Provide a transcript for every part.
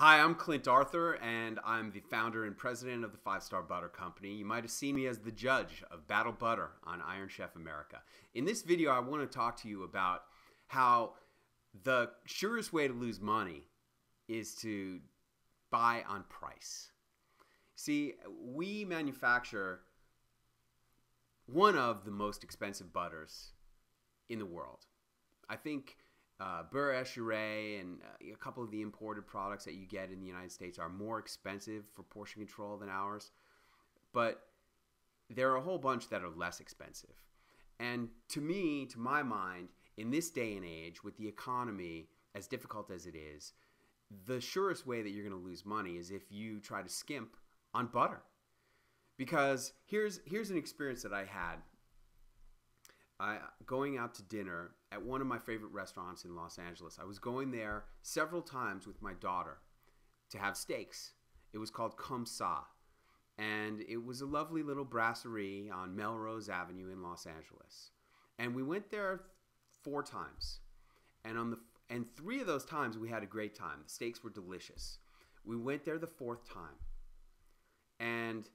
Hi, I'm Clint Arthur, and I'm the founder and president of the 5-Star Butter Company. You might have seen me as the judge of Battle Butter on Iron Chef America. In this video, I want to talk to you about how the surest way to lose money is to buy on price. See, we manufacture one of the most expensive butters in the world. I think beurre échiré and a couple of the imported products that you get in the United States are more expensive for portion control than ours, but there are a whole bunch that are less expensive. And to me, to my mind, in this day and age, with the economy as difficult as it is, the surest way that you're going to lose money is if you try to skimp on butter. Because here's an experience that I had. Going out to dinner at one of my favorite restaurants in Los Angeles. I was going there several times with my daughter to have steaks. It was called Comme Ça, and it was a lovely little brasserie on Melrose Avenue in Los Angeles. And we went there 4 times, and 3 of those times we had a great time. The steaks were delicious. We went there the 4th time, and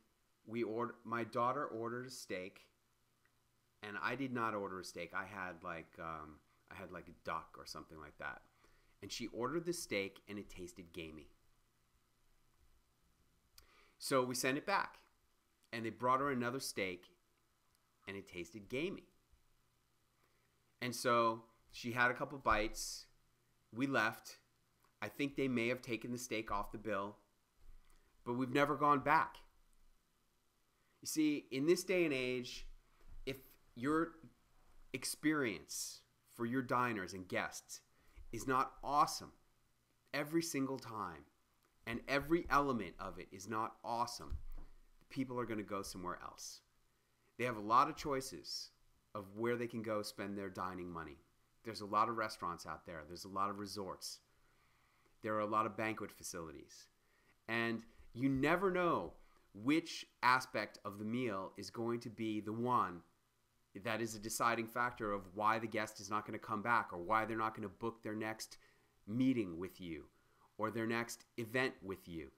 my daughter ordered a steak. And I did not order a steak. I had like a duck or something like that. And she ordered the steak, and it tasted gamey. So we sent it back, and they brought her another steak, and it tasted gamey. And so she had a couple bites. We left. I think they may have taken the steak off the bill, but we've never gone back. You see, in this day and age, if your experience for your diners and guests is not awesome every single time, and every element of it is not awesome, people are going to go somewhere else. They have a lot of choices of where they can go spend their dining money. There's a lot of restaurants out there. There's a lot of resorts. There are a lot of banquet facilities. And you never know which aspect of the meal is going to be the one that is a deciding factor of why the guest is not going to come back, or why they're not going to book their next meeting with you or their next event with you.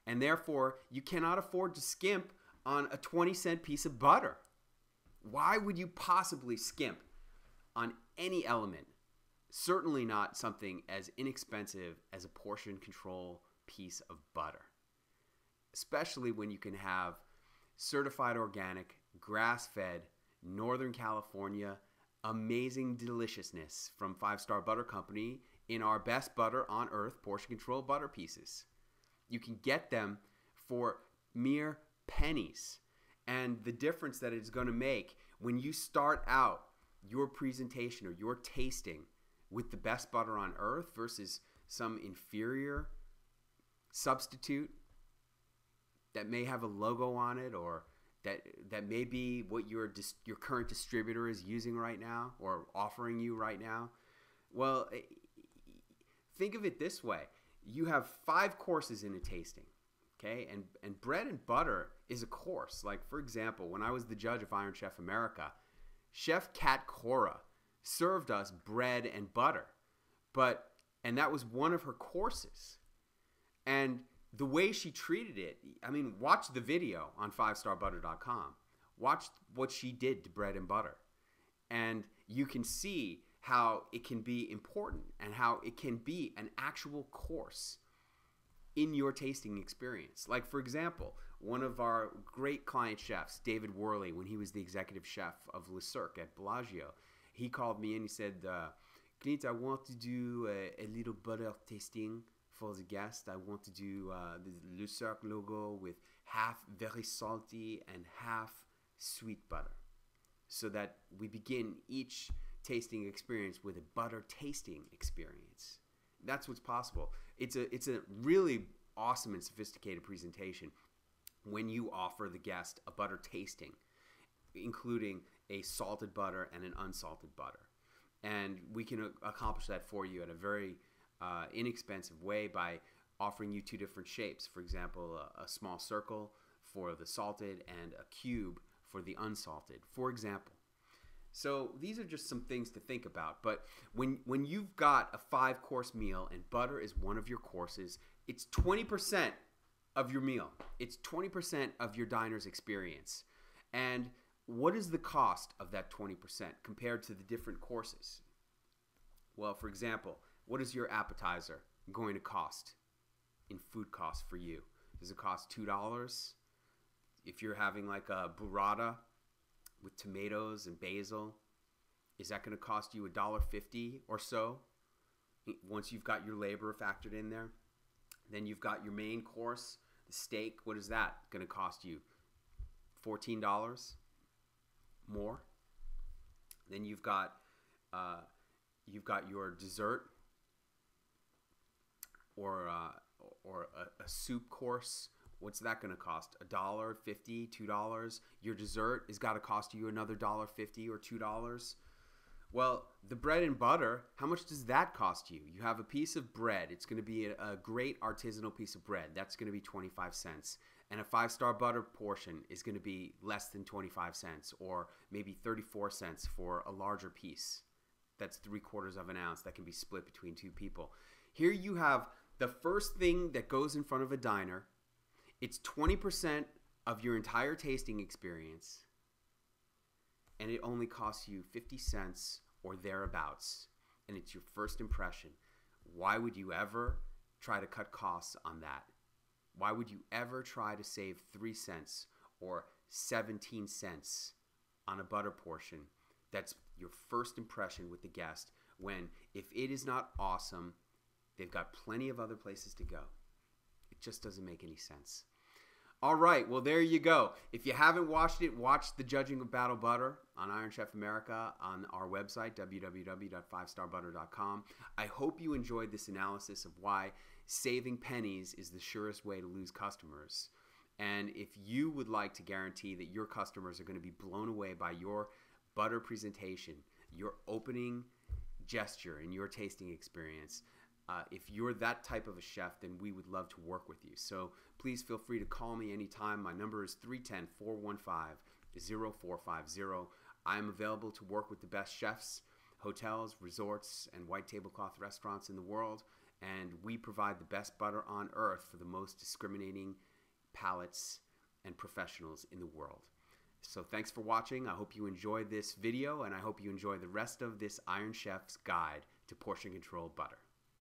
And therefore, you cannot afford to skimp on a 20-cent piece of butter. Why would you possibly skimp on any element? Certainly not something as inexpensive as a portion control piece of butter, especially when you can have certified organic, grass-fed, Northern California, amazing deliciousness from 5-Star Butter Company in our best butter on earth portion control butter pieces. You can get them for mere pennies. And the difference that it's going to make when you start out your presentation or your tasting with the best butter on earth versus some inferior substitute that may have a logo on it, or that may be what your current distributor is using right now or offering you right now. Well, think of it this way. You have 5 courses in a tasting, okay? And bread and butter is a course. Like, for example, when I was the judge of Iron Chef America, Chef Kat Cora served us bread and butter. And that was one of her courses. And the way she treated it, I mean, watch the video on 5starbutter.com. Watch what she did to bread and butter. And you can see how it can be important and how it can be an actual course in your tasting experience. Like, for example, one of our great client chefs, David Worley, when he was the executive chef of Le Cirque at Bellagio, he called me and he said, Clint, I want to do a little butter tasting for the guest. I want to do the Le Cirque logo with half very salty and half sweet butter, so that we begin each tasting experience with a butter tasting experience. That's what's possible. It's a really awesome and sophisticated presentation when you offer the guest a butter tasting, including a salted butter and an unsalted butter. And we can accomplish that for you at a very inexpensive way by offering you 2 different shapes. For example, a small circle for the salted and a cube for the unsalted, for example. So these are just some things to think about. But when you've got a 5-course meal and butter is one of your courses, it's 20% of your meal. It's 20% of your diner's experience. And what is the cost of that 20% compared to the different courses? Well, for example, what is your appetizer going to cost in food costs for you? Does it cost $2? If you're having like a burrata with tomatoes and basil, is that going to cost you $1.50 or so once you've got your labor factored in there? Then you've got your main course, the steak. What is that going to cost you? $14 more. Then you've got your dessert or a soup course. What's that going to cost? $1.50, $2? Your dessert has got to cost you another $1.50 or $2. Well, the bread and butter, how much does that cost you? You have a piece of bread. It's going to be a great artisanal piece of bread. That's going to be 25 cents. And a 5-star butter portion is going to be less than 25 cents or maybe 34 cents for a larger piece. That's 3/4 of an ounce that can be split between 2 people. Here you have the first thing that goes in front of a diner. It's 20% of your entire tasting experience, and it only costs you 50 cents or thereabouts, and it's your first impression. Why would you ever try to cut costs on that? Why would you ever try to save 3 cents or 17 cents on a butter portion? That's your first impression with the guest, when if it is not awesome, they've got plenty of other places to go. It just doesn't make any sense. All right, well, there you go. If you haven't watched it, watch The Judging of Battle Butter on Iron Chef America on our website, www.5starbutter.com. I hope you enjoyed this analysis of why saving pennies is the surest way to lose customers. And if you would like to guarantee that your customers are going to be blown away by your butter presentation, your opening gesture, and your tasting experience, if you're that type of a chef, then we would love to work with you. So please feel free to call me anytime. My number is 310-415-0450. I am available to work with the best chefs, hotels, resorts, and white tablecloth restaurants in the world. And we provide the best butter on earth for the most discriminating palates and professionals in the world. So thanks for watching. I hope you enjoyed this video, and I hope you enjoy the rest of this Iron Chef's Guide to Portion Control Butter.